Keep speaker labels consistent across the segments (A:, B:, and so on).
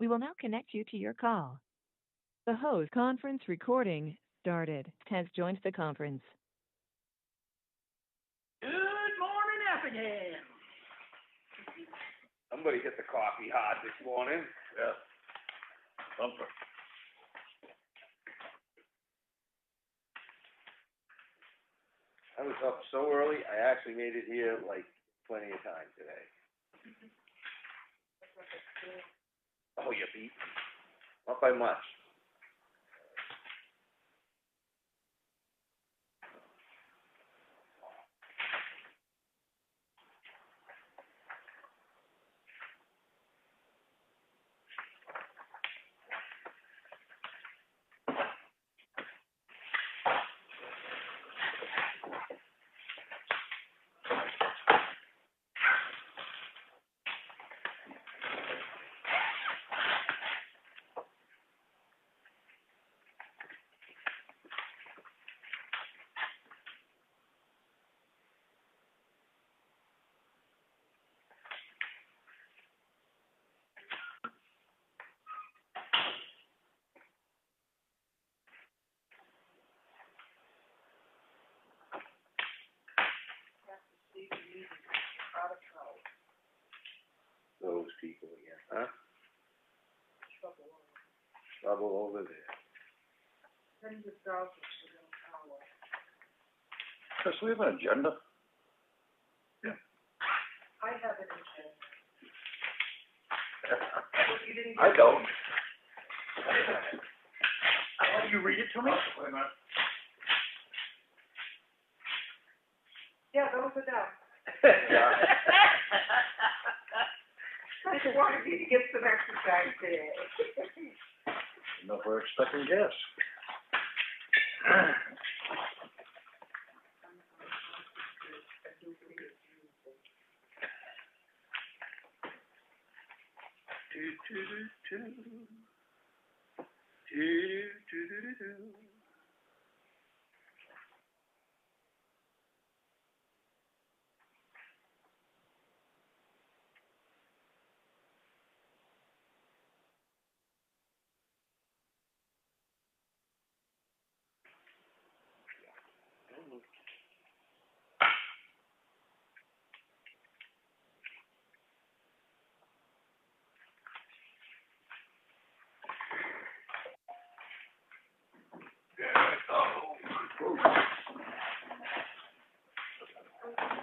A: We will now connect you to your call. The host conference recording started has joined the conference.
B: Good morning, Effingham.
C: Somebody hit the coffee hot this morning.
B: Yeah. Bumper.
C: I was up so early, I actually made it here like plenty of time today. Oh, you beat me. Not by much. Those people again, huh? Trouble over there.
B: Chris, we have an agenda?
C: Yeah.
D: I have an agenda.
B: I don't. Will you read it to me?
D: Yeah, those are done.
C: Yeah.
D: I just wanted you to get some exercise today.
B: No, we're expecting guests.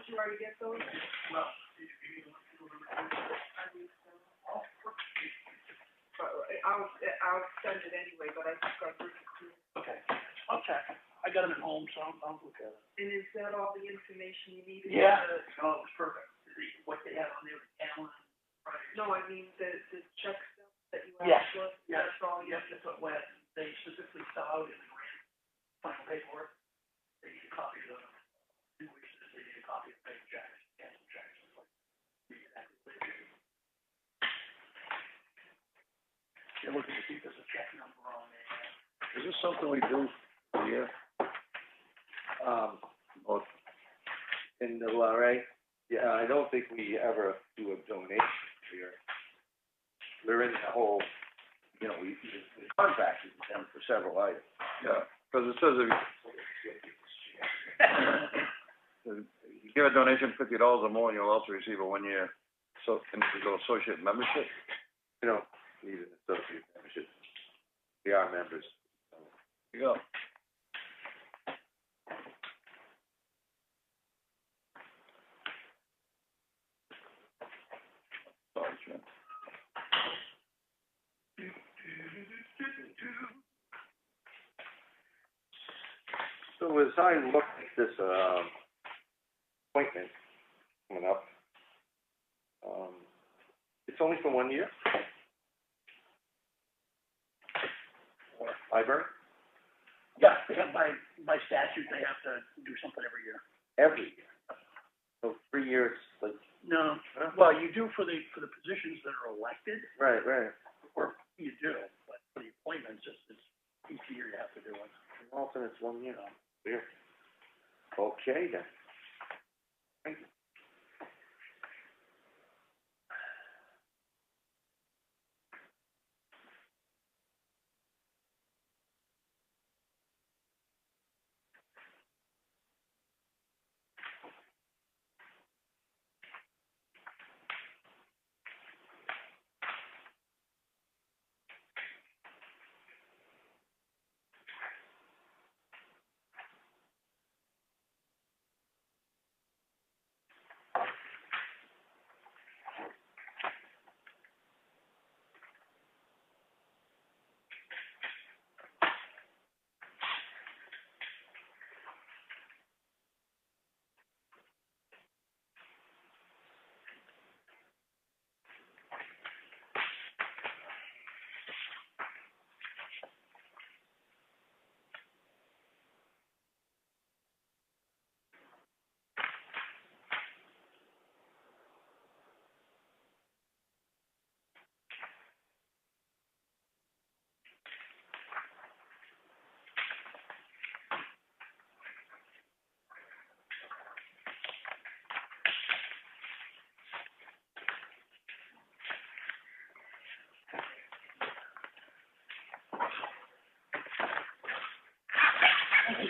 D: Did you already get those?
B: Well,
D: I'll send it anyway, but I think I've written it too.
B: okay, I'll check. I got them at home, so I'll look at it.
D: And is that all the information you needed?
B: Yeah, no, it was perfect. What they had on there, the Allen, right?
D: No, I mean, the check stuff that you
B: Yes.
D: asked for,
B: Yes.
D: that's all you
B: Yes, that's what went, they specifically spelled out in the grant, final paperwork. They need a copy of the invoices, they need a copy of the bank checks, cancel checks, it's like, exactly what it is. They're looking to see if there's a check number on there. Is this something we do a year?
C: Both in the LRA, yeah, I don't think we ever do a donation here. We're in the whole, you know, we contracted with them for several items.
E: Yeah, because it says if you give a donation of $50 or more, you'll also receive a 1-year individual associate membership.
C: You don't need an associate membership. We are members. So.
E: There you go. Sorry, Jim.
C: So as I look at this appointment coming up, it's only for 1 year? Library?
B: Yeah, by statute, they have to do something every year.
C: Every year. So 3 years, like.
B: No,
C: Huh?
B: well, you do for the positions that are elected,
C: Right, right.
B: or you do, but for the appointments, it's each year you have to do it.
C: Alternates 1 year. Weird. Okay then. Thank you.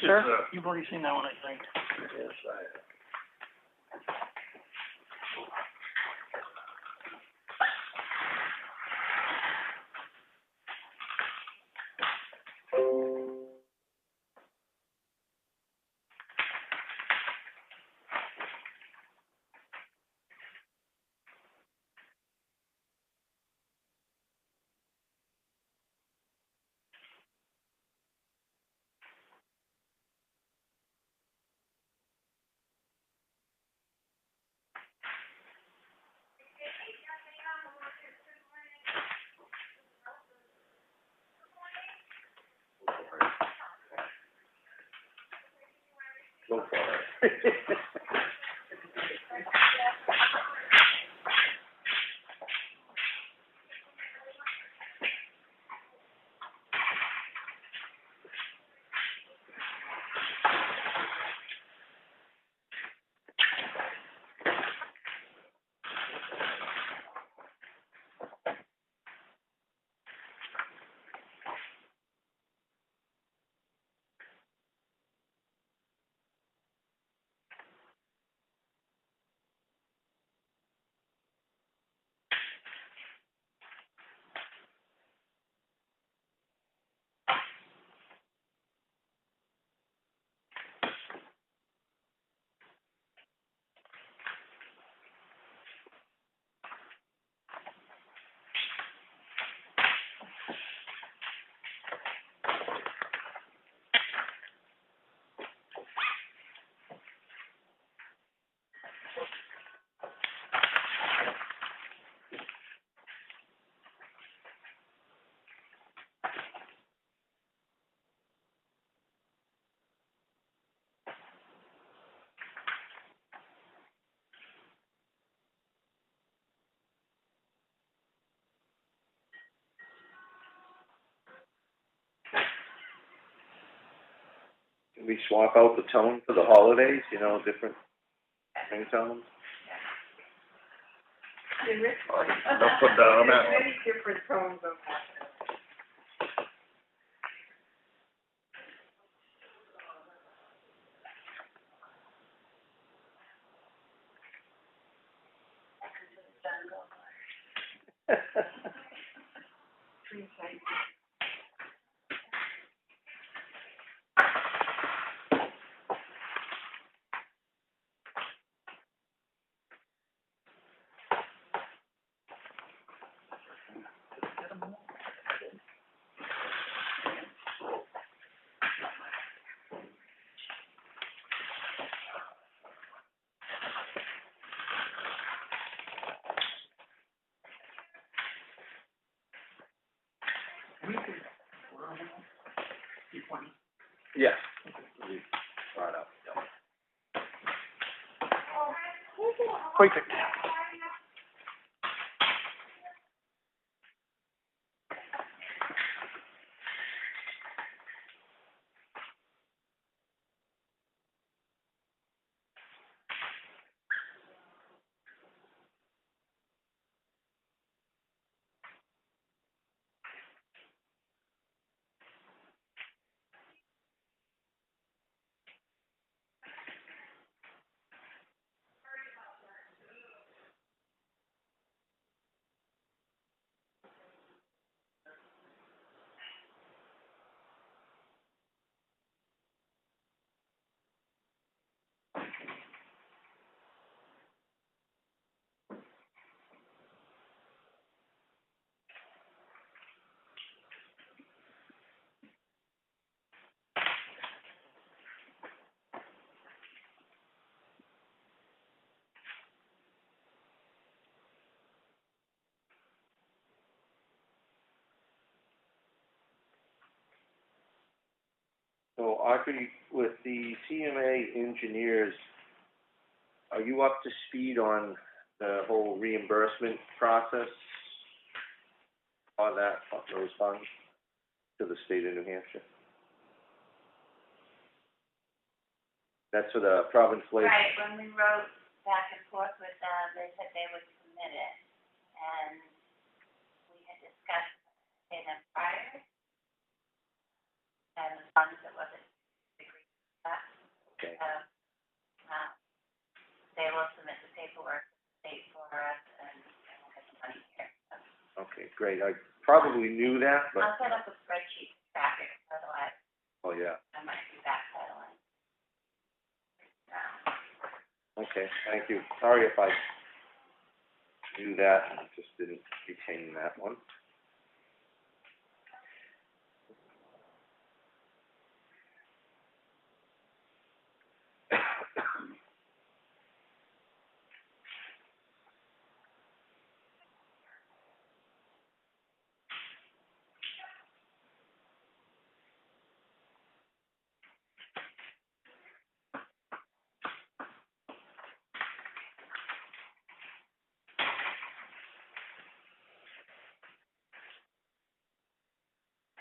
B: Yes,
F: sir.
B: You've already seen that one, I think.
C: Yes, Go for it. Can we swap out the tone for the holidays, you know, different ringtones?
E: Don't put down on that.
D: There's many different tones of that.
C: Yeah. We brought up, yeah.
F: Perfect.
C: So Audrey, with the CMA engineers, are you up to speed on the whole reimbursement process? On that, on those funds to the state of New Hampshire? That's for the province lake?
G: Right, when we wrote back and forth with them, they said they would submit it, and we had discussed paying them prior, and the funds that wasn't agreed
C: great. I probably knew that, but,
G: I'll set up a spreadsheet to track it, otherwise
C: oh, yeah.
G: I might be backpedaling.
C: Okay, thank you. Sorry if I knew that and just didn't retain that one.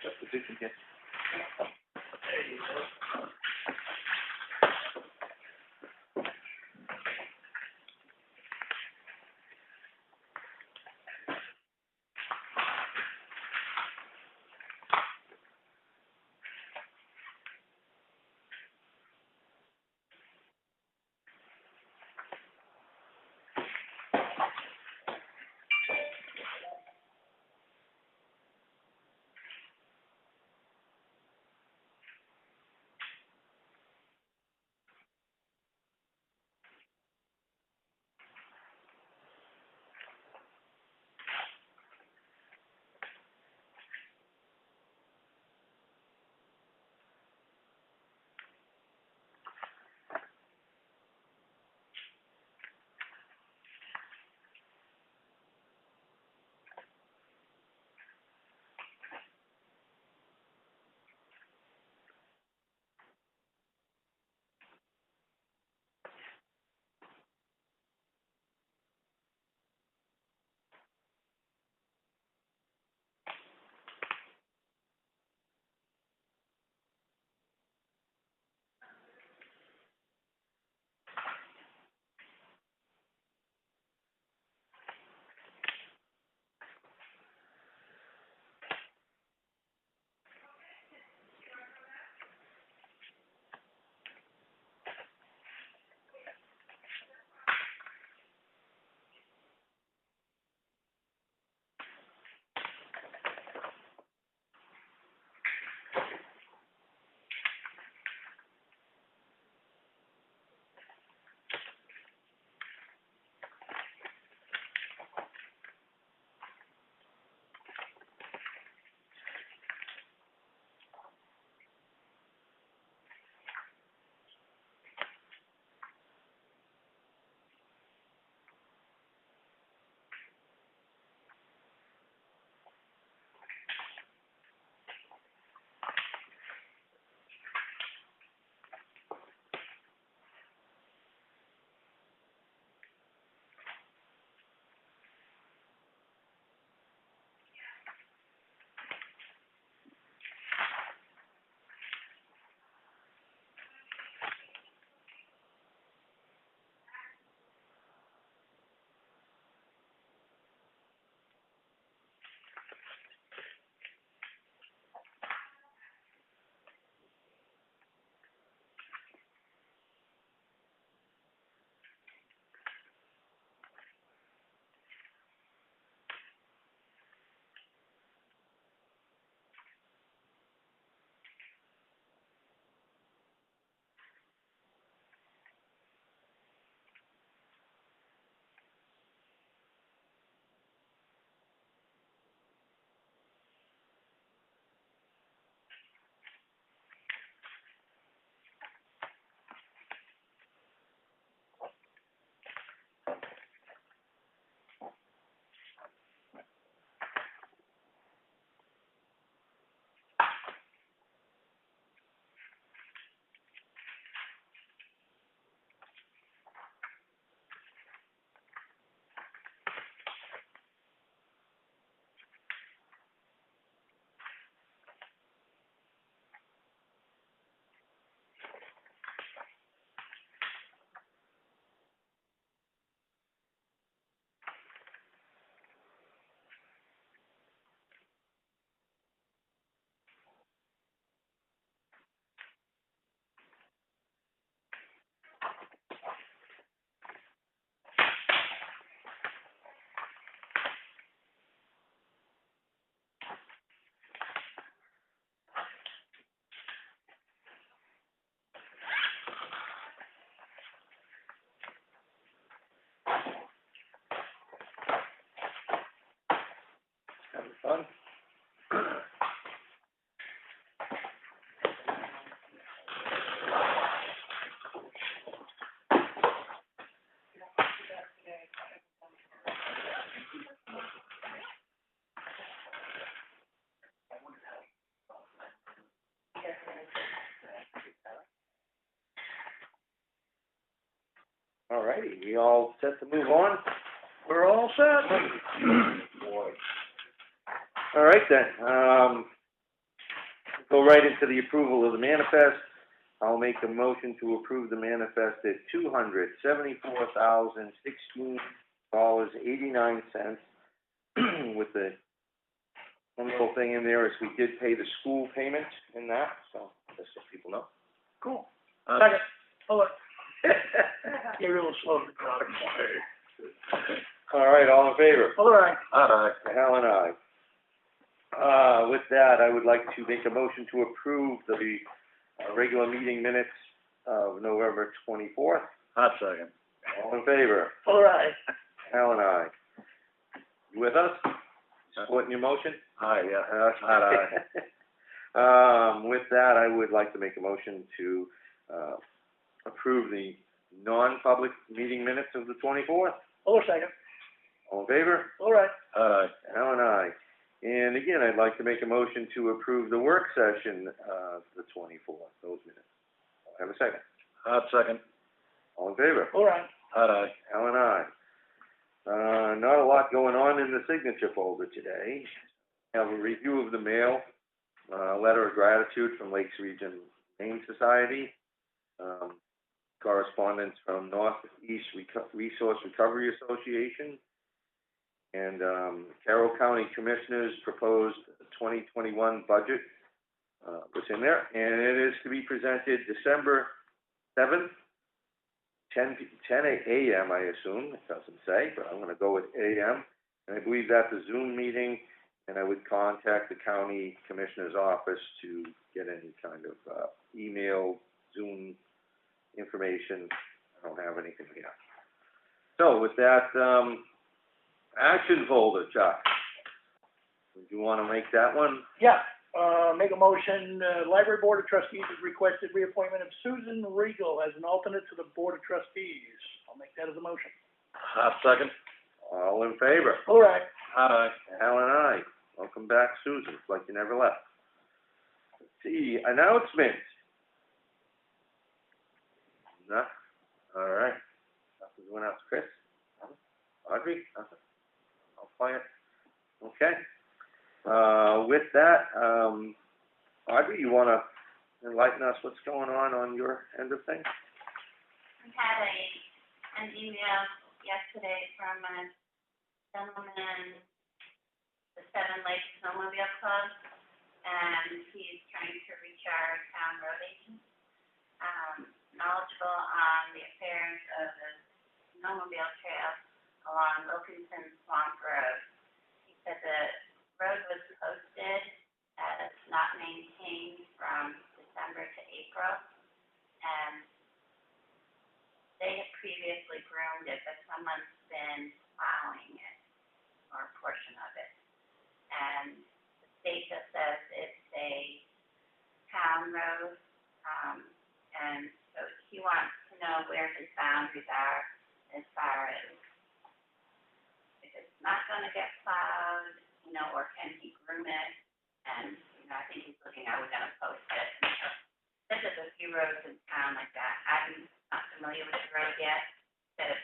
C: That's the position here. All righty, we all set to move on?
B: We're all set.
C: Boy. All right then, go right into the approval of the manifest. I'll make a motion to approve the manifest at $274,016.89. With the one little thing in there is we did pay the school payment in that, so just so people know.
B: Cool. Second. Hold on. You're real slow to crowd.
C: All right, all in favor?
B: All right.
C: Hal and I. With that, I would like to make a motion to approve the regular meeting minutes of November 24th.
E: Hot second.
C: All in favor?
B: All right.
C: Hal and I. You with us? Supporting your motion?
E: Aye, yeah.
C: With that, I would like to make a motion to approve the non-public meeting minutes of the 24th.
B: Hold on a second.
C: All in favor?
B: All right.
E: Aye.
C: Al and I. And again, I'd like to make a motion to approve the work session of the 24th, those minutes. Have a second.
E: Hot second.
C: All in favor?
B: All right.
E: Aye.
C: Al and I. Not a lot going on in the signature folder today. Have a review of the mail, letter of gratitude from Lakes Region Maine Society, correspondence from Northeast Resource Recovery Association, and Carroll County Commissioners proposed 2021 budget was in there, and it is to be presented December 7th, 10 a.m. I assume, it doesn't say, but I'm going to go with a.m., and I believe that's a Zoom meeting, and I would contact the county commissioner's office to get any kind of email, Zoom information. I don't have anything yet. So with that, action folder, Chuck. Would you want to make that one?
B: Yeah. Make a motion, Library Board of Trustees has requested reappointment of Susan Regal as an alternate to the Board of Trustees. I'll make that as a motion.
E: Hot second.
C: All in favor?
B: All right.
E: Aye.
C: Al and I. Welcome back, Susan. It's like you never left. Let's see, announcements. No? All right. Nothing's going out to Chris? Audrey? Nothing? I'll quiet. Okay. With that, Audrey, you want to enlighten us what's going on your end of things?
G: We had an email yesterday from a gentleman, the Seven Lakes Snowmobile Club, and he's trying to reach our town road agent, knowledgeable on the affairs of the snowmobile trail along Wilkinson Swamp Road. He said the road was posted as not maintained from December to April, and they had previously groomed it, but someone's been plowing it, or a portion of it. And the state just says it's a town road, and so he wants to know where his boundaries are as far as if it's not gonna get plowed, or can he groom it? And, I think he's looking, are we gonna post it? And so, there's a few roads in town like that. I'm not familiar with the road yet, but if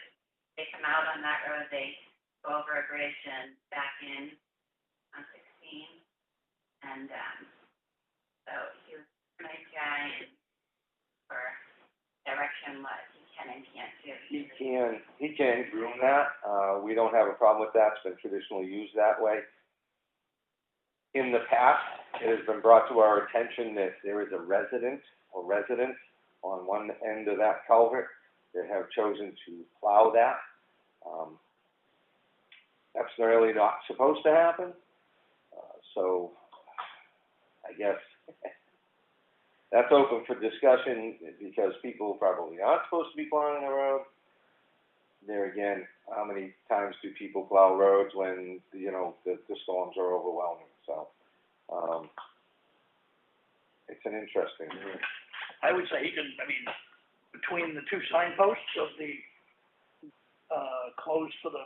G: they come out on that road, they go over a bridge and back in on 16. And, so he was a nice guy and for direction what he can and can't do.
C: He can groom that. We don't have a problem with that. It's been traditionally used that way. In the past, it has been brought to our attention that there is a resident or residents on one end of that culvert that have chosen to plow that. That's really not supposed to happen. So I guess that's open for discussion because people probably aren't supposed to be plowing the road. There again, how many times do people plow roads when, the storms are overwhelming? So, it's an interesting.
B: I would say he can, between the two signposts of the, closed for the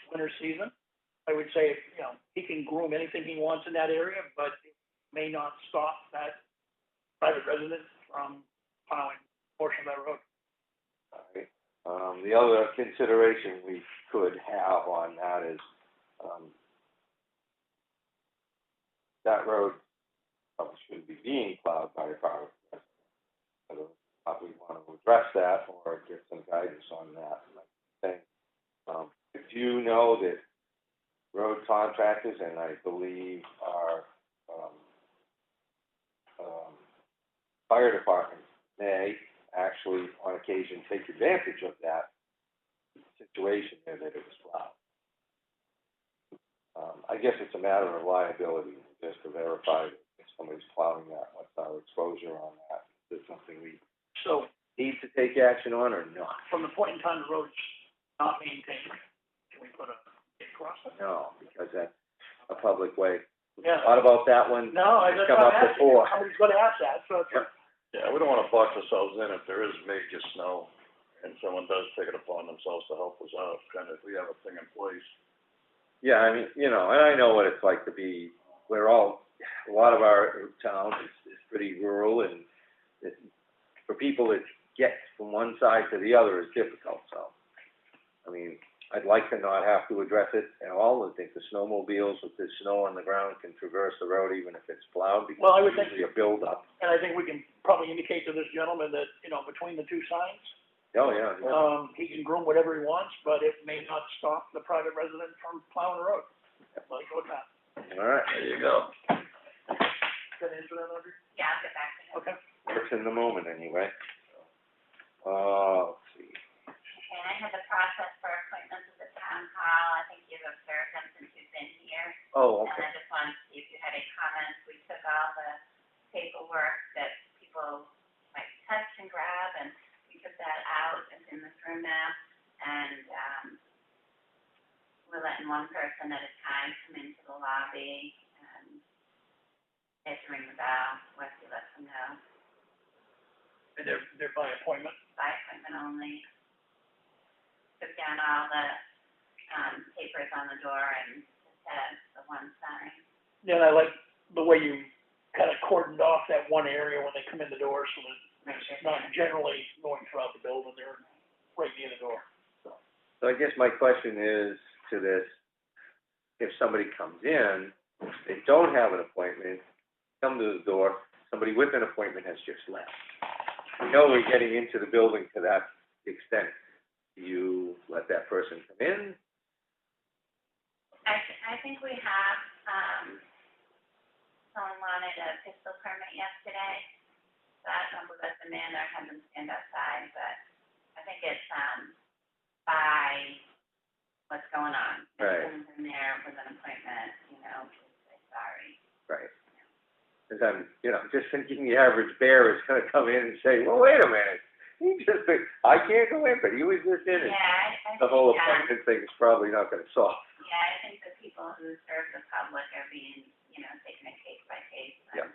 B: winter season, I would say, he can groom anything he wants in that area, but it may not stop that private resident from plowing a portion of that road.
C: All right. The other consideration we could have on that is, that road probably shouldn't be being plowed by a private resident. I don't probably want to address that or get some guidance on that. Do you know that road contractors, and I believe our fire department may actually, on occasion, take advantage of that situation there that it was plowed. I guess it's a matter of liability, just to verify that if somebody's plowing that, what's our exposure on that? Is it something we
B: So,
C: need to take action on or not?
B: from the point in time the road's not maintained, can we put a gate across it?
C: No, because that's a public way.
B: Yeah.
C: Thought about that one?
B: No, I
C: It's
B: just
C: come up
B: asking.
C: before.
B: Somebody's gonna ask that, so it's.
C: Yep.
E: Yeah, we don't wanna box ourselves in if there is major snow and someone does take it upon themselves to help us out, kind of, we have a thing in place.
C: Yeah, I mean, you know, and I know what it's like to be, a lot of our town is pretty rural, and for people to get from one side to the other is difficult, so. I mean, I'd like to not have to address it at all. I think the snowmobiles with the snow on the ground can traverse the road even if it's plowed, because
B: Well, I would
C: it's
B: think-
C: usually a buildup.
B: And I think we can probably indicate to this gentleman that, between the two signs,
C: Oh, yeah, yeah.
B: he can groom whatever he wants, but it may not stop the private resident from plowing the road. Let it go with that.
C: All right,
E: There you go.
B: Can I answer that, Audrey?
G: Yeah, I'll get back to him.
B: Okay.
C: works in the moment anyway. Let's see.
G: And I had the process for appointments at the town hall. I think you've observed them since you've been here.
C: Oh,
G: And
C: okay.
G: I just wanted to see if you had any comments. We took all the paperwork that people might touch and grab, and we took that out. It's in this room now. And, we're letting one person at a time come into the lobby, and they have to ring the bell, once we let them know,
B: And they're by appointment.
G: by appointment only. Took down all the, papers on the door and just had the one sign.
B: Yeah, and I like the way you kind of cordoned off that one area when they come in the door, so that it's not generally going throughout the building, they're right near the door.
C: So I guess my question is to this, if somebody comes in, they don't have an appointment, come to the door, somebody with an appointment has just left. We know we're getting into the building to that extent. Do you let that person come in?
G: I think we have, someone wanted a pistol permit yesterday, so I don't know if we let them in or have them stand outside, but I think it's, by what's going on.
C: Right.
G: If someone's in there with an appointment, please say sorry.
C: Right. Because I'm, just thinking the average bear is gonna come in and say, well, wait a minute, I can't go in, but he was just in it.
G: Yeah, I
C: The
G: think,
C: whole appointment thing is probably not gonna solve.
G: yeah, I think the people who serve the public are being, taken a case by case.
C: Yeah.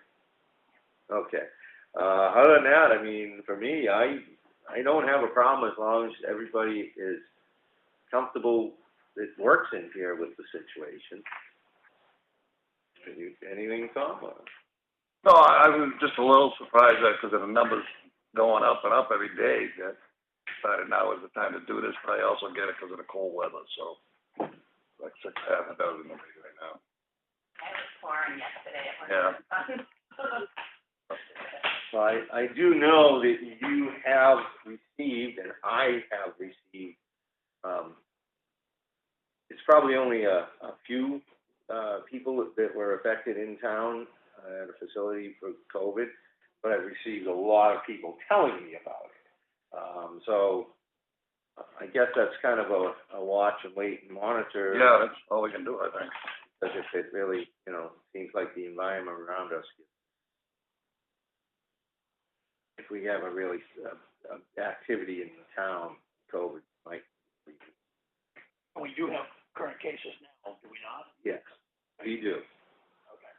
C: Okay. Other than that, I mean, for me, I don't have a problem as long as everybody is comfortable that works in here with the situation. Anything, Tom?
E: No, I was just a little surprised that, because of the numbers going up and up every day, that decided now is the time to do this, but I also get it because of the cold weather, so like 6.5 a dozen of me right now.
G: I was pouring yesterday at one.
E: Yeah.
C: Well, I do know that you have received, and I have received, it's probably only a few people that were affected in town at a facility for COVID, but I've received a lot of people telling me about it. So I guess that's kind of a watch and wait and monitor.
E: Yeah, that's all we can do, I think.
C: Because if it really, seems like the environment around us, if we have a really activity in the town, COVID might be.
B: We do have current cases now, do we not?
C: Yes, we do.
B: Okay.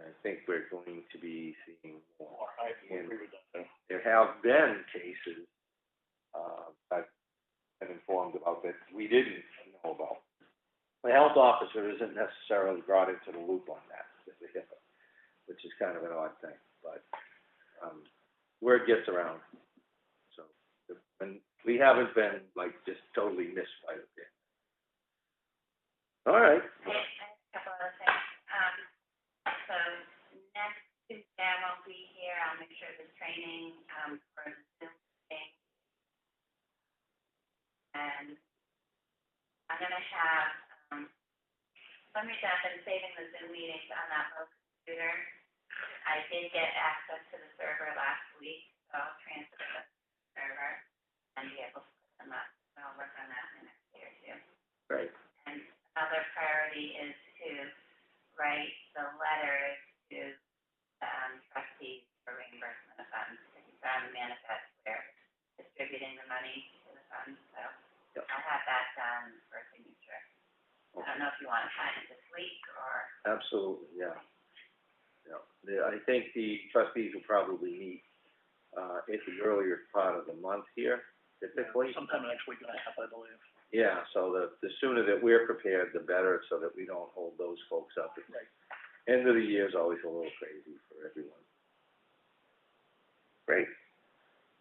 C: I think we're going to be seeing more.
B: I agree with that.
C: There have been cases I've been informed about that we didn't know about. The health officer isn't necessarily brought into the loop on that, which is kind of an odd thing, but word gets around. So when we haven't been, like, just totally missed by the bit. All right.
G: I have a couple other things. So next Tuesday I won't be here. I'll make sure the training, for the Zoom thing. And I'm gonna have, for some reason I've been saving the Zoom meetings on that little computer. I did get access to the server last week, so I'll transfer the server and be able to put them up. So I'll work on that in the next day or two.
C: Great.
G: And another priority is to write the letters to, trustees for reimbursement of funds. Because you found the manifest where distributing the money to the funds, so
C: Yep.
G: I'll have that done for signature. I don't know if you want to sign it this week or.
C: Absolutely, yeah. Yeah, I think the trustees will probably meet, at the earlier part of the month here, typically.
B: Sometime next week and a half, I believe.
C: Yeah, so the sooner that we're prepared, the better, so that we don't hold those folks up.
B: Right.
C: End of the year is always a little crazy for everyone. Great.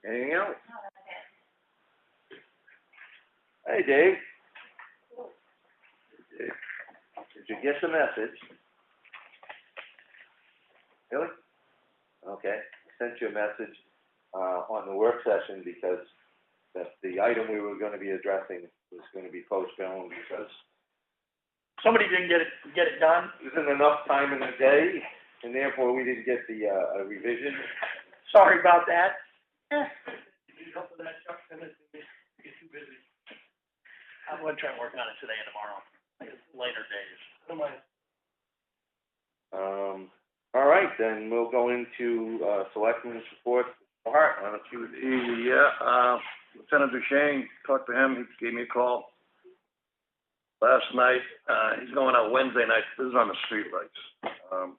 C: Anything else?
G: No, that's it.
C: Hey, Dave. Did you get the message? Really? Okay. I sent you a message, on the work session because the item we were gonna be addressing was gonna be postponed because
B: Somebody didn't get it done.
C: there isn't enough time in the day, and therefore we didn't get the, a revision.
B: Sorry about that. Need help with that, Chuck? I'm gonna get too busy. I'm gonna try and work on it today and tomorrow, like later days. Don't mind.
C: All right, then we'll go into, Selectmen's report. Hart, why don't you?
E: Yeah, Lieutenant Duchesne, talked to him, he gave me a call last night. He's going out Wednesday night, this is on the streetlights.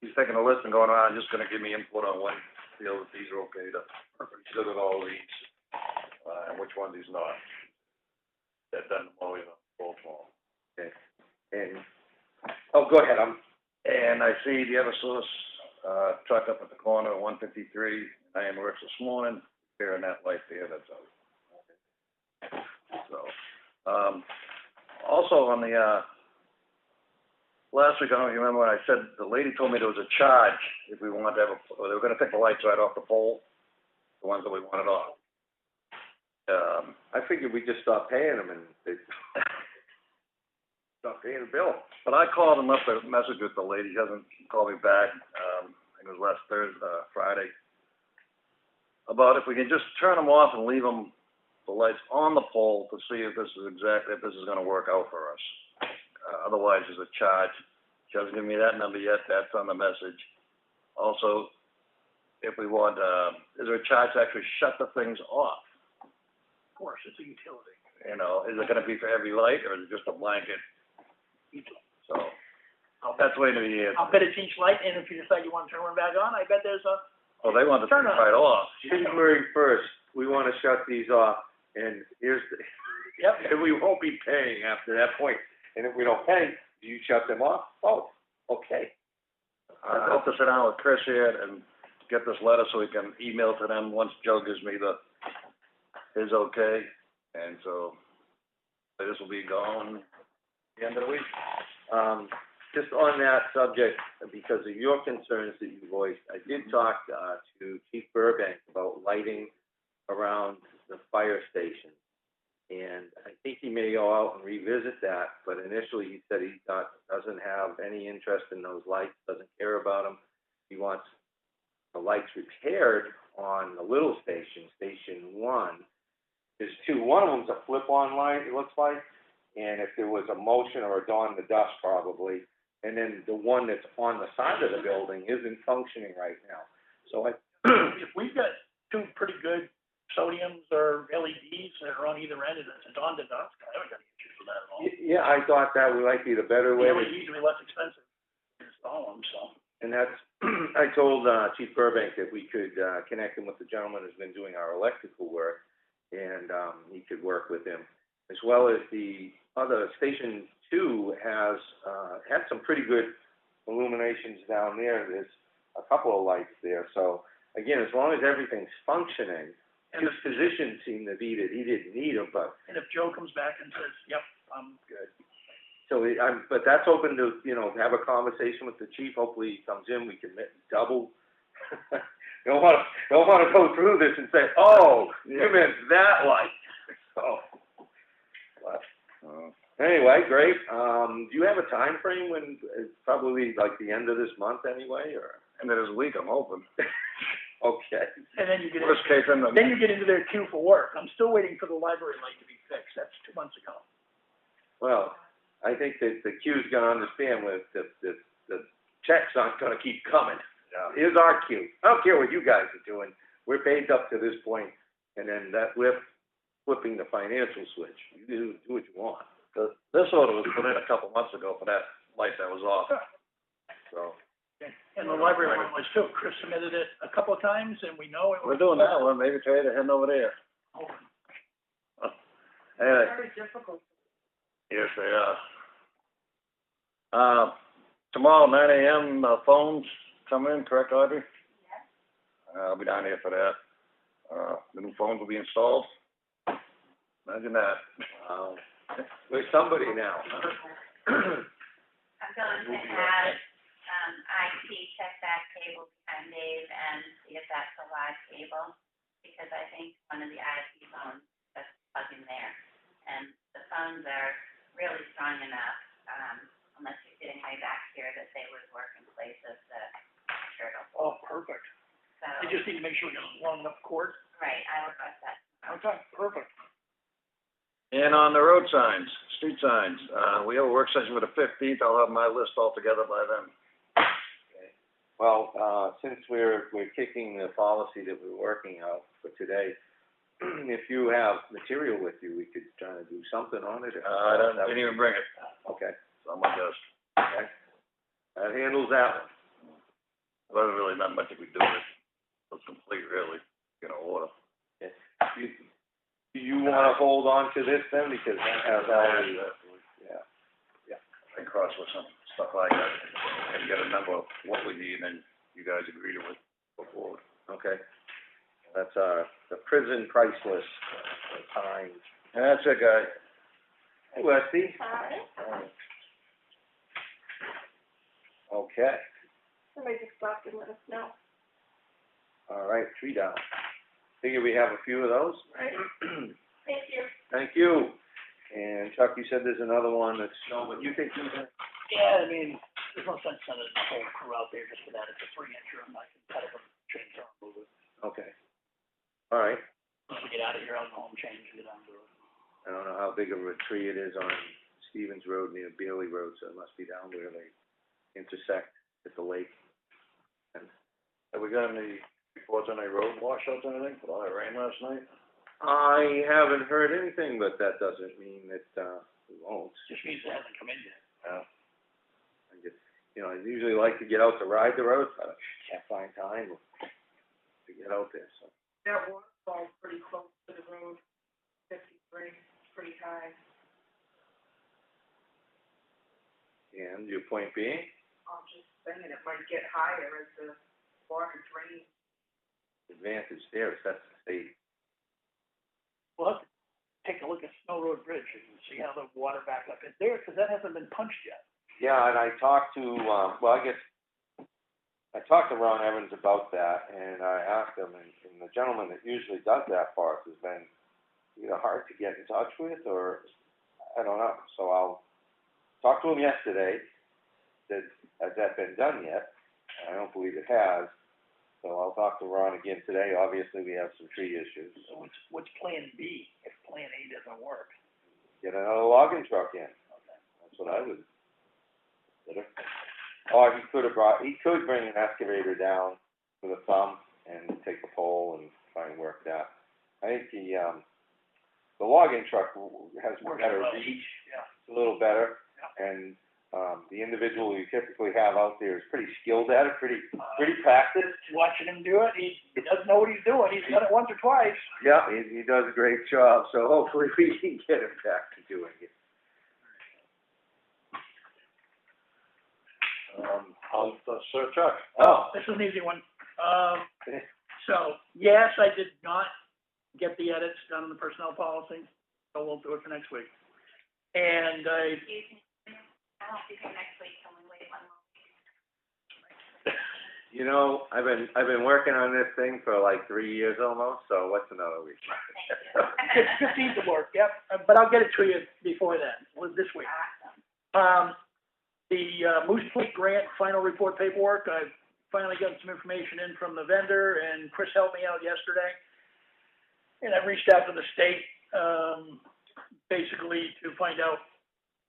E: He's taking a list and going around, just gonna give me input on when he feels that these are okay to, he's good at all these, and which ones he's not. That doesn't always on full form.
C: Okay. And, oh, go ahead,
E: And I see the Eversource, truck up at the corner of 153, I works this morning, repairing that light there, that's out. So, also on the, last week, I don't know if you remember when I said, the lady told me there was a charge if we wanted to have or they were gonna take the lights right off the pole, the ones that we wanted off.
C: I figured we just stopped paying them and they stopped paying the bill.
E: But I called him up, a message with the lady, he hasn't called me back, I think it was last Friday, about if we can just turn them off and leave them, the lights on the pole to see if this is gonna work out for us. Otherwise, there's a charge. She hasn't given me that number yet, that's on the message. Also, if we want, is there a charge to actually shut the things off?
B: Of course, it's a utility.
E: You know, is it gonna be for every light, or is it just a blanket? So, that's way to the end.
B: I'll bet it's each light, and if you decide you want to turn one back on, I bet there's a,
E: Oh, they want the
B: Turn
E: things
B: on.
E: right off.
C: January 1st, we wanna shut these off, and here's the,
B: yep,
C: and we won't be paying after that point. And if we don't pay, do you shut them off? Oh, okay.
E: I hope to sit down with Chris here and get this letter so we can email to them once Joe gives me his okay. And so, this will be gone the end of the week.
C: Just on that subject, because of your concerns that you voiced, I did talk, to Chief Burbank about lighting around the fire station. And I think he may go out and revisit that, but initially he said he doesn't have any interest in those lights, doesn't care about them. He wants the lights repaired on the little station, Station 1. There's two. One of them's a flip-on light, it looks like, and if there was a motion or a dawn in the dust, probably. And then the one that's on the side of the building isn't functioning right now. So
B: if we've got two pretty good sodiums or LEDs that are on either end, and it's a dawn to dusk, I haven't got any issues with that at all.
C: yeah, I thought that might be the better way.
B: The LEDs will be less expensive to install them, so.
C: And that's, I told Chief Burbank that we could connect him with the gentleman who's been doing our electrical work, and he could work with him. As well as the other, Station 2 has had some pretty good illuminations down there. There's a couple of lights there. So, again, as long as everything's functioning
B: And
C: his position seemed to be that he didn't need them, but,
B: and if Joe comes back and says, yep, I'm good.
C: so but that's open to, have a conversation with the chief, hopefully he comes in, we can double. Don't wanna go through this and say, oh, you meant that light, so. But, anyway, great, do you have a time frame when, it's probably like the end of this month anyway, or?
E: End of this week, I'm hoping.
C: Okay.
B: And then you get,
E: Worst case,
B: then you get into their queue for work. I'm still waiting for the library light to be fixed. That's 2 months ago.
C: Well, I think that the queue's gonna understand with the checks aren't gonna keep coming. Here's our queue. I don't care what you guys are doing. We're paid up to this point, and then we're flipping the financial switch. You do what you want.
E: This order was put in a couple months ago for that light that was off, so.
B: And the library one was too. Chris submitted it a couple of times, and we know it was.
E: We're doing that one, maybe try to head over there. Anyway,
D: Very difficult.
E: yes, they are. Tomorrow, 9 a.m., phones come in, correct, Audrey?
G: Yes.
E: I'll be down here for that. The new phones will be installed. Imagine that.
C: There's somebody now.
G: I'm going to have, IT check that cable behind Dave and see if that's a live cable, because I think one of the IT phones that's plugged in there. And the phones are really strong enough, unless you're sitting way back here, that they would work in place of the turtle.
B: Oh, perfect.
G: So,
B: They just need to make sure we got a long enough cord.
G: right, I will press that.
B: Okay, perfect.
E: And on the road signs, street signs, we have a work session for the 15th. I'll have my list all together by then.
C: Well, since we're kicking the policy that we're working out for today, if you have material with you, we could try to do something on it.
E: I didn't even bring it,
C: Okay,
E: so I'm gonna just,
C: okay. That handles that one.
E: there wasn't really not much we do with it. It's complete, really, order.
C: Do you wanna hold on to this then, because that has all the, yeah.
E: I cross with some stuff like that, and get a number of what we need, and then you guys agree to it, go forward.
C: Okay. That's, the prison price list, time.
E: That's it, guys.
C: Hey, Westy.
D: Hi.
C: Okay,
D: Somebody just stopped and let us know.
C: all right, tree down. Figure we have a few of those.
D: Right. Thank you.
C: Thank you. And Chuck, you said there's another one that's, no, but you think you can,
B: Yeah, I mean, there's no sense sending the whole crew out there just for that. It's a 3-incher, and I can cut it with a chainsaw and move it.
C: okay. All right.
B: Once we get out of here, I'll go home, change, and get on to it.
C: I don't know how big of a tree it is on Stevens Road near Bailey Road, so it must be down where they intersect at the lake. And
E: Have we got any reports on any road washouts or anything, for all that rain last night?
C: I haven't heard anything, but that doesn't mean that, we won't.
B: Just means it hasn't come in yet.
C: I just, I usually like to get out to ride the roads, but I can't find time to get out there, so.
D: That waterfall's pretty close to the road, 53, pretty high.
C: And your point being?
D: I'm just saying it might get higher as the water drains.
C: Advantage there is that's the state.
B: We'll have to take a look at Snow Road Bridge and see how the water backup is there, because that hasn't been punched yet.
C: Yeah, and I talked to, I talked to Ron Evans about that, and I asked him, and the gentleman that usually does that for us has been either hard to get in touch with, or, I don't know, so I'll talk to him yesterday, said, has that been done yet? And I don't believe it has, so I'll talk to Ron again today. Obviously, we have some tree issues.
B: So what's plan B if plan A doesn't work?
C: Get another logging truck in. That's what I would consider. Or he could bring an excavator down with a thumb and take a pole and try and work that. I think the logging truck has better reach,
B: Yeah.
C: a little better, and the individual you typically have out there is pretty skilled at it, pretty practiced.
B: Watching him do it, he doesn't know what he's doing. He's done it once or twice.
C: Yeah, he does a great job, so hopefully we can get him back to doing it.
E: Sir Chuck.
C: Oh.
B: This is an easy one. So, yes, I did not get the edits done on the personnel policy, so we'll do it for next week. And I
G: I won't be here next week, can we wait 1 more?
C: You know, I've been working on this thing for like 3 years almost, so what's another week?
G: Thank you.
B: 15th will work, yep, but I'll get it to you before then, this week. The Moose Point Grant final report paperwork, I finally got some information in from the vendor, and Chris helped me out yesterday. And I reached out to the state, basically to find out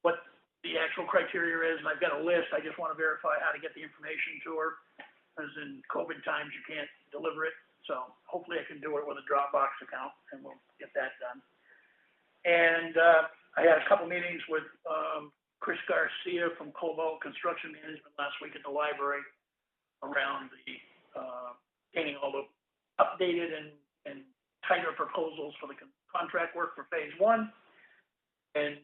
B: what the actual criteria is, and I've got a list. I just want to verify how to get the information to her, as in COVID times you can't deliver it. So hopefully I can do it with a Dropbox account, and we'll get that done. And I had a couple meetings with Chris Garcia from Comeau Construction Management last week at the library around the getting all the updated and tighter proposals for the contract work for phase 1. And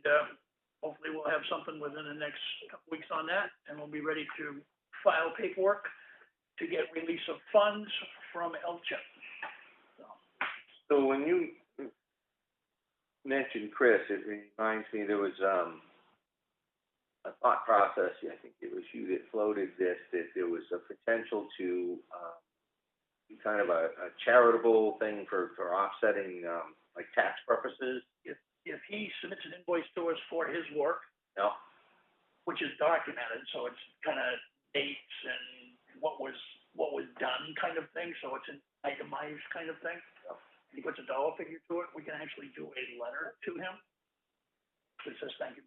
B: hopefully we'll have something within the next couple weeks on that, and we'll be ready to file paperwork to get release of funds from LCHIP.
C: So when you mentioned Chris, it reminds me there was a thought process. I think it was you that floated this, that there was a potential to be kind of a charitable thing for offsetting like tax purposes.
B: If he submits an invoice to us for his work,
C: No.
B: which is documented, so it's kind of dates and what was done kind of thing, so it's an itemized kind of thing. And he puts a dollar figure to it, we can actually do a letter to him that says, thank you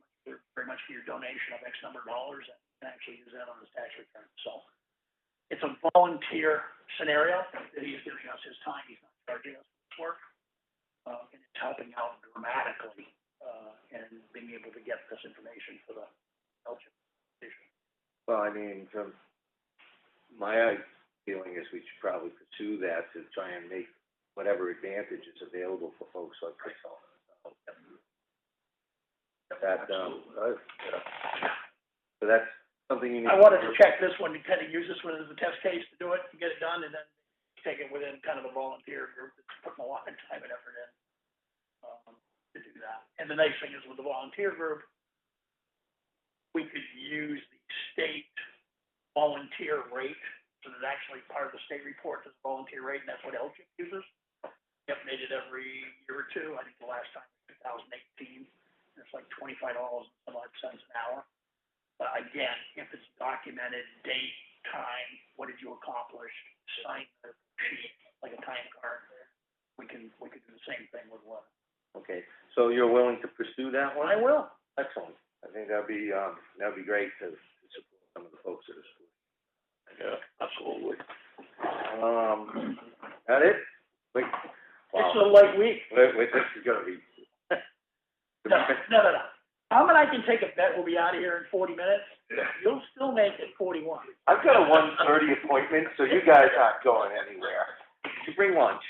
B: very much for your donation of X number of dollars, and he can actually use that on his tax return. So it's a volunteer scenario that he's giving us his time, he's not charging us for work. And it's helping out dramatically in being able to get this information for the LCHIP issue.
C: Well, I mean, from my feeling is we should probably pursue that to try and make whatever advantage is available for folks like myself. That, so that's something you need.
B: I wanted to check this one, to kind of use this one as a test case to do it, and get it done, and then take it within kind of a volunteer group that's putting a lot of time and effort in to do that. And the nice thing is with the volunteer group, we could use the state volunteer rate, so that actually part of the state report is volunteer rate, and that's what LCHIP uses. We update it every year or two. I think the last time was 2018. It's like $25 and some odd cents an hour. But again, if it's documented, date, time, what did you accomplish, sign the sheet like a time card, we could do the same thing with one.
C: Okay, so you're willing to pursue that one?
B: I will.
C: Excellent. I think that'd be great to support some of the folks at the school.
E: Yeah, absolutely.
C: That it? Wait.
B: It's a light week.
C: Wait, this is gonna be.
B: No. Tom and I can take a bet we'll be out of here in 40 minutes.
C: Yeah.
B: You'll still make it 41.
C: I've got a 1:30 appointment, so you guys aren't going anywhere. You bring lunch.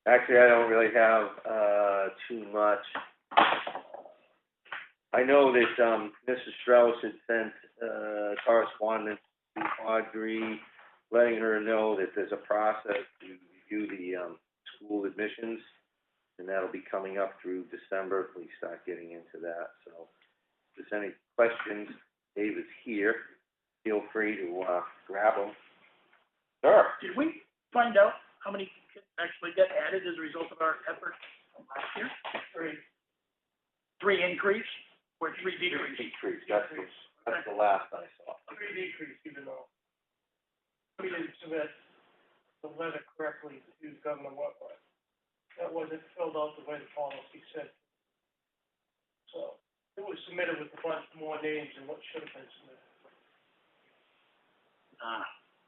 C: Actually, I don't really have too much. I know that Mrs. Strauss had sent correspondence to Audrey, letting her know that there's a process to review the school admissions, and that'll be coming up through December if we start getting into that. So if there's any questions, David's here. Feel free to grab them. Sure.
B: Did we find out how many kids actually get added as a result of our efforts from last year? Three increase or 3 decrease?
C: Decrease. That's the last I saw.
F: 3 decrease, even though we didn't submit the letter correctly to GovernmentOversite. That wasn't filled out the way the policy said. So it was submitted with a bunch more names than what should have been submitted.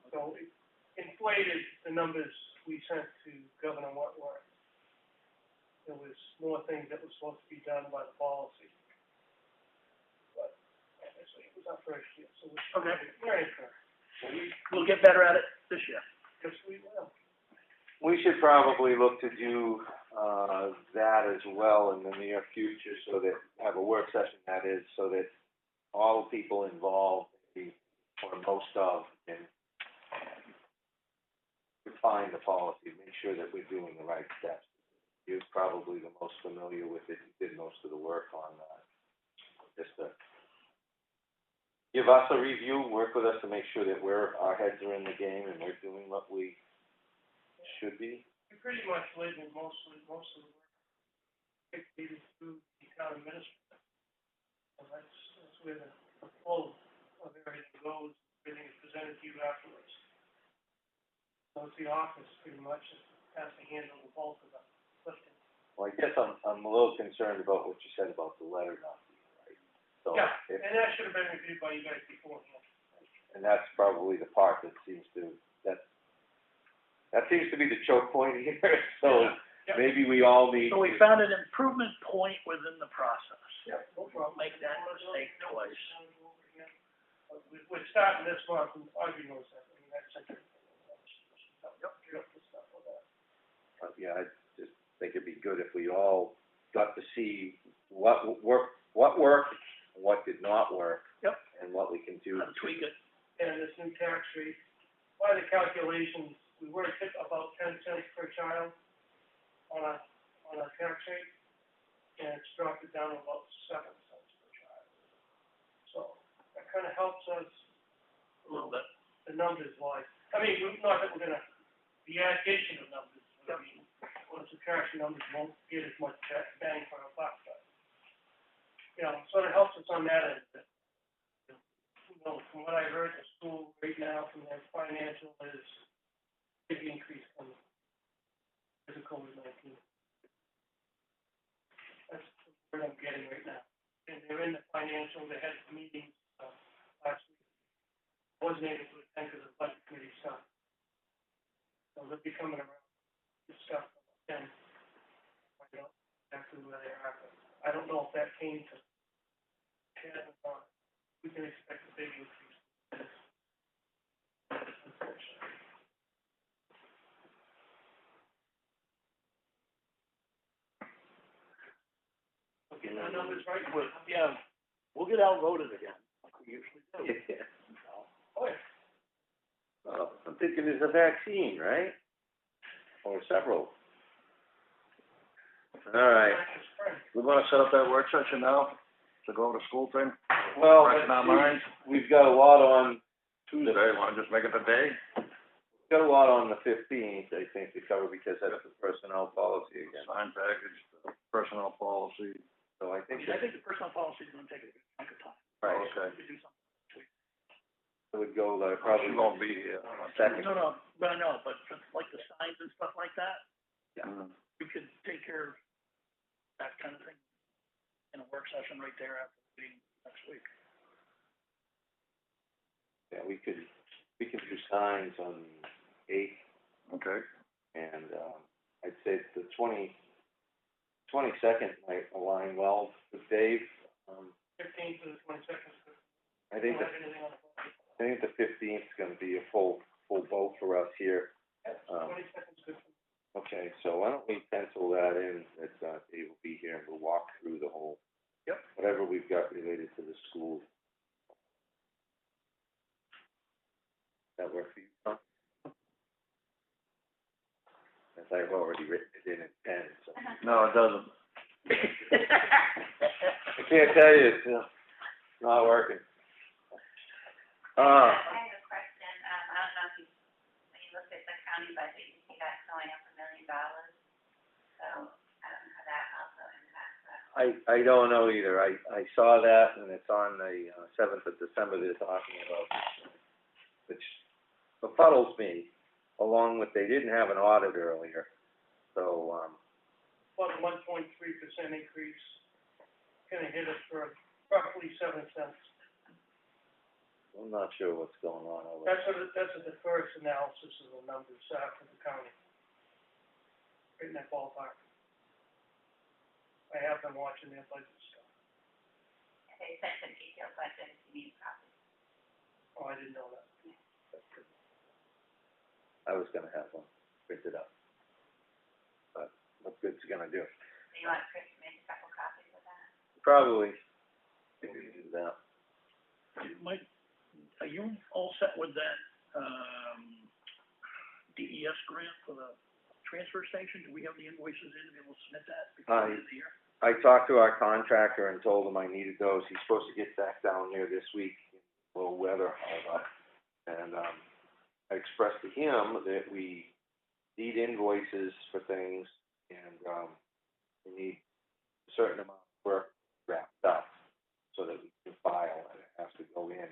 F: So it inflated the numbers we sent to GovernmentOversite. There was more things that were supposed to be done by the policy. But obviously it was our first year, so we're learning curve.
B: We'll get better at it this year.
F: Yes, we will.
C: We should probably look to do that as well in the near future, so that have a work session, that is, so that all the people involved, or most of, can refine the policy, make sure that we're doing the right steps. You're probably the most familiar with it, you did most of the work on, just to give us a review, work with us to make sure that our heads are in the game and we're doing what we should be.
F: We pretty much live in most of the work dictated through the town administrator. So that's where the flow of everything goes, everything is presented to you afterwards. So it's the office pretty much that has to handle the bulk of the lifting.
C: Well, I guess I'm a little concerned about what you said about the letter not being right. So
F: Yeah,
C: if,
F: and that should have been reviewed by you guys beforehand.
C: and that's probably the part that seems to be the choke point here, so
F: Yeah.
C: maybe we all need
B: So we
C: to.
B: found an improvement point within the process.
F: Yeah, no problem.
B: Make that mistake twice.
F: We're starting this month, and Audrey knows that, I mean, that's it.
C: Yeah, I just think it'd be good if we all got to see what worked, and what did not work.
B: Yep.
C: And what we can do.
B: How to tweak it.
F: And this new tax rate, by the calculations, we were at about 10 cents per child on a tax rate, and it's dropped it down to about 7 cents per child. So that kind of helps us
B: A little bit.
F: the numbers wise. I mean, not that we're gonna, the allocation of numbers, I mean, once the tax numbers won't get as much bang for our buck, but, you know, so it helps us on that end. You know, from what I heard, the school right now from their financial is big increase coming because of COVID-19. That's what I'm getting right now. And they're in the financial, they had meetings, last week. Wasn't able to attend because of the budget committee stuff. So they'll be coming around, this stuff, and I don't know exactly where they are, but I don't know if that came to head or not. We can expect a big increase. Unfortunately. We'll get our numbers right.
B: Yeah, we'll get outvoted again, like we usually do.
C: Yeah.
F: Oh, yeah.
C: I'm thinking there's a vaccine, right? Or several. All right.
E: We wanna set up that work session now, to go over the school thing?
C: Well,
E: Fresh in our minds?
C: we've got a lot on
E: Tuesday, wanna just make it the day?
C: We've got a lot on the 15th, I think, to cover because that's the personnel policy again.
E: Sign package, the personnel policy.
C: So I
B: I
C: think
B: mean, I think the personal policy is gonna take a good chunk of time.
C: right.
E: Okay.
B: We could do something.
C: It would go
E: She
C: probably
E: won't be here.
C: second.
B: No, but I know, but for, like the signs and stuff like that,
E: Mm.
B: we could take care of that kind of thing in a work session right there after the meeting next week.
C: Yeah, we can do signs on the 8th,
E: Okay.
C: and, I'd say the 22nd might align well with Dave.
F: 15th to the 22nd.
C: I think
F: Don't have anything on the phone.
C: I think the 15th is gonna be a full boat for us here.
F: 22nd's good.
C: Okay, so why don't we pencil that in, that, Dave will be here and we'll walk through the whole.
B: Yep.
C: Whatever we've got related to the school. That work for you, Tom? As I've already written it in pen, so.
E: No, it doesn't.
C: I can't tell you, it's, not working.
G: I have a question, I don't know if you, when you look at the county budget, you see that going up $1 million. So, I don't know how that also impacts that.
C: I don't know either. I saw that and it's on the, 7th of December they're talking about, which befuddles me, along with they didn't have an audit earlier, so,
F: About a 1.3% increase, gonna hit us for roughly 7 cents.
C: I'm not sure what's going on over there.
F: That's the first analysis of the numbers after the county. Right in that ballpark. I have been watching their budget stuff.
G: They sent a detailed budget, if you need a copy.
F: Oh, I didn't know that.
C: I was gonna have one printed up. But what good's it gonna do?
G: Do you want Chris to make a couple copies of that?
C: Probably, maybe do that.
B: Mike, are you all set with that, DES grant for the transfer station? Do we have the invoices in to be able to submit that before the end of the year?
C: I talked to our contractor and told him I needed those. He's supposed to get back down there this week, a little weather held up. And, I expressed to him that we need invoices for things and, we need a certain amount of work wrapped up so that we can file and it has to go in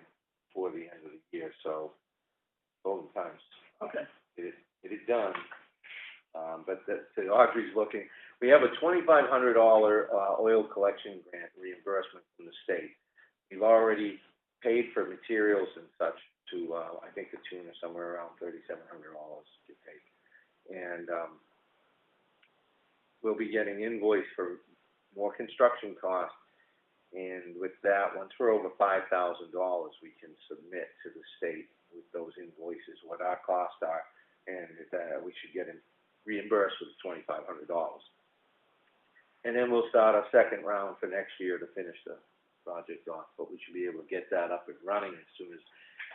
C: before the end of the year. So, golden times.
B: Okay.
C: Get it done. But Audrey's looking, we have a $2,500, oil collection grant reimbursement from the state. We've already paid for materials and such to, I think the tune is somewhere around $3,700 to take. And, we'll be getting invoiced for more construction costs. And with that, once we're over $5,000, we can submit to the state with those invoices what our costs are, and we should get reimbursed with $2,500. And then we'll start our second round for next year to finish the project off. But we should be able to get that up and running as soon as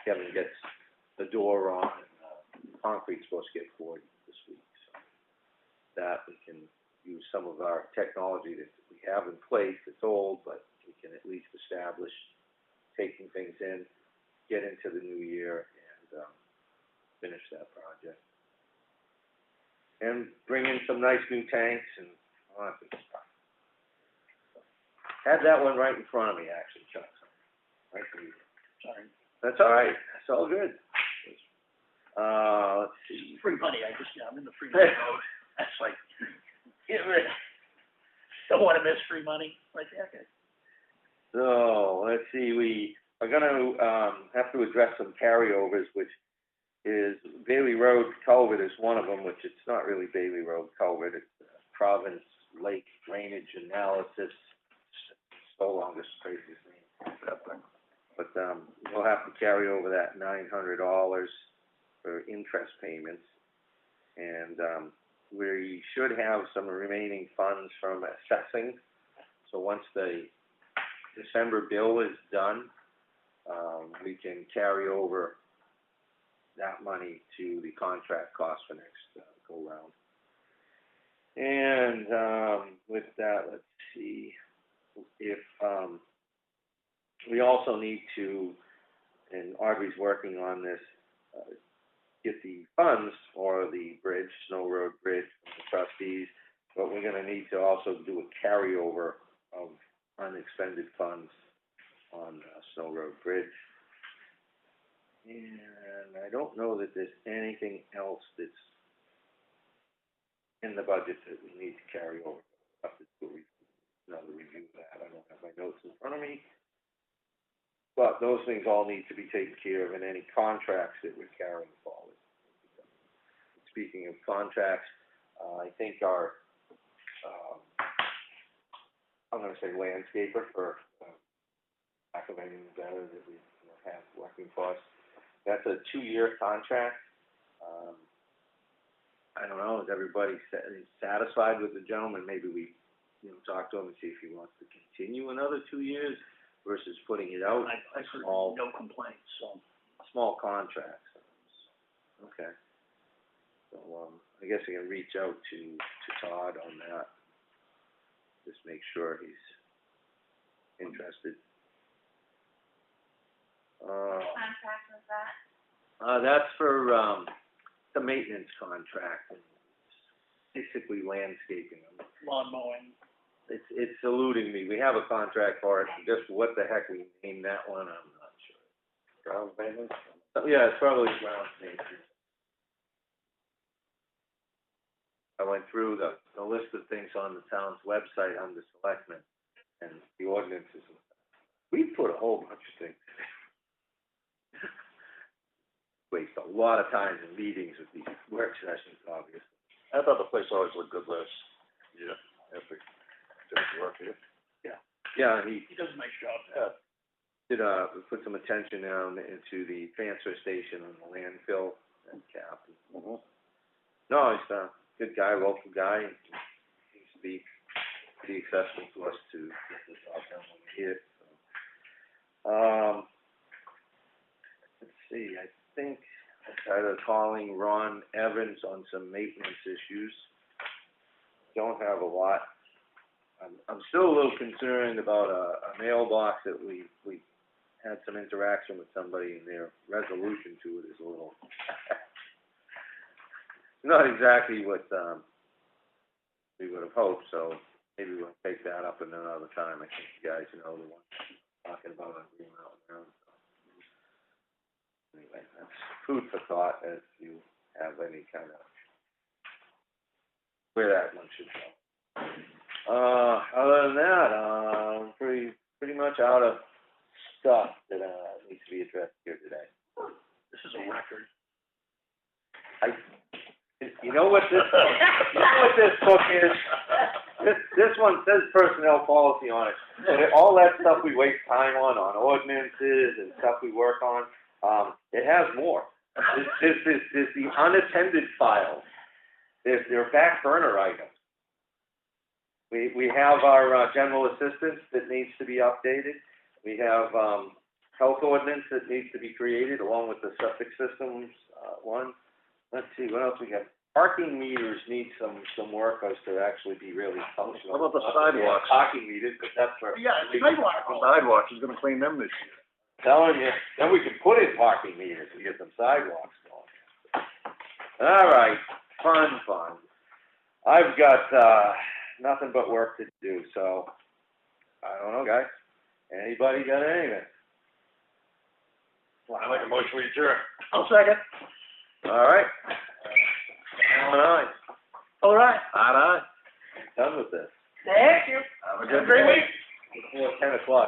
C: Kevin gets the door on and concrete's supposed to get poured this week. So that we can use some of our technology that we have in place. It's old, but we can at least establish taking things in, get into the new year, and finish that project. And bring in some nice new tanks and all that good stuff. Had that one right in front of me, actually, Chuck. Right for you.
B: Sorry.
C: That's all right. That's all good. Let's see.
B: Free money, I'm in the free money mode. That's like, get rid of, don't want to miss free money. Like, yeah, okay.
C: So, let's see, we are gonna, have to address some carryovers, which is Bailey Road culvert is one of them, which it's not really Bailey Road culvert, it's Province Lake Drainage Analysis. So long, this craziest name. But, we'll have to carry over that $900 for interest payments. And, we should have some remaining funds from assessing. So once the December bill is done, we can carry over that money to the contract cost for next go round. And with that, let's see if we also need to, and Audrey's working on this, get the funds for the bridge, Snow Road Bridge, from the trustees, but we're going to need to also do a carryover of unexpended funds on Snow Road Bridge. And I don't know that there's anything else that's in the budget that we need to carry over. I'll have to do another review of that. I don't have my notes in front of me. But those things all need to be taken care of in any contracts that we're carrying forward. Speaking of contracts, I think our, I'm going to say landscaper for lack of anything better that we have working for us. That's a 2-year contract. I don't know, is everybody satisfied with the gentleman? Maybe we, talk to him and see if he wants to continue another 2 years versus putting it out.
B: I've heard no complaints, so.
C: Small contracts. Okay. So, I guess I can reach out to Todd on that. Just make sure he's interested.
G: What contract was that?
C: That's for, the maintenance contract. Basically landscaping.
B: Lawn mowing.
C: It's eluding me. We have a contract for it. Just what the heck we named that one, I'm not sure. Ground maintenance? Yeah, it's probably ground maintenance. I went through the list of things on the town's website under Selectmen and the ordinances. We put a whole bunch of things. Waste a lot of time in meetings with these work sessions, obviously.
E: I thought the place always looked good last year, after the work here.
C: Yeah. Yeah, he
B: He does a nice job.
C: did, put some attention down into the transfer station and the landfill and cap.
E: Mm-hmm.
C: No, he's a good guy, local guy. He seems to be pretty accessible to us to get this all done when we need it. So. Let's see, I think started calling Ron Evans on some maintenance issues. Don't have a lot. I'm still a little concerned about a mailbox that we had some interaction with somebody, and their resolution to it is a little not exactly what we would have hoped, so maybe we'll take that up in another time. I think you guys know the one I'm talking about on Green Mountain Road. So. Anyway, that's food for thought as you have any kind of where that one should go. Other than that, I'm pretty much out of stuff that needs to be addressed here today.
B: This is a record.
C: You know what this book is? This one says personnel policy on it. But all that stuff we waste time on ordinances and stuff we work on, it has more. There's the unattended files. They're back burner items. We have our general assistance that needs to be updated. We have health ordinance that needs to be created along with the septic systems one. Let's see, what else we got? Parking meters need some work as to actually be really functional.
E: How about the sidewalks?
C: Parking meters, but that's for...
B: Yeah, it's sidewalk.
E: The sidewalks, who's gonna clean them this year?
C: Telling you, then we can put in parking meters and get some sidewalks going. All right, fun. I've got nothing but work to do, so I don't know, guys. Anybody got anything?
E: I make a motion to adjourn.
B: I'll second.
C: All right.
B: All right.
E: Aye.
C: Done with this.
D: Thank you.
E: Have a good
B: Great
E: day.
B: week.
C: Before 10 o'clock.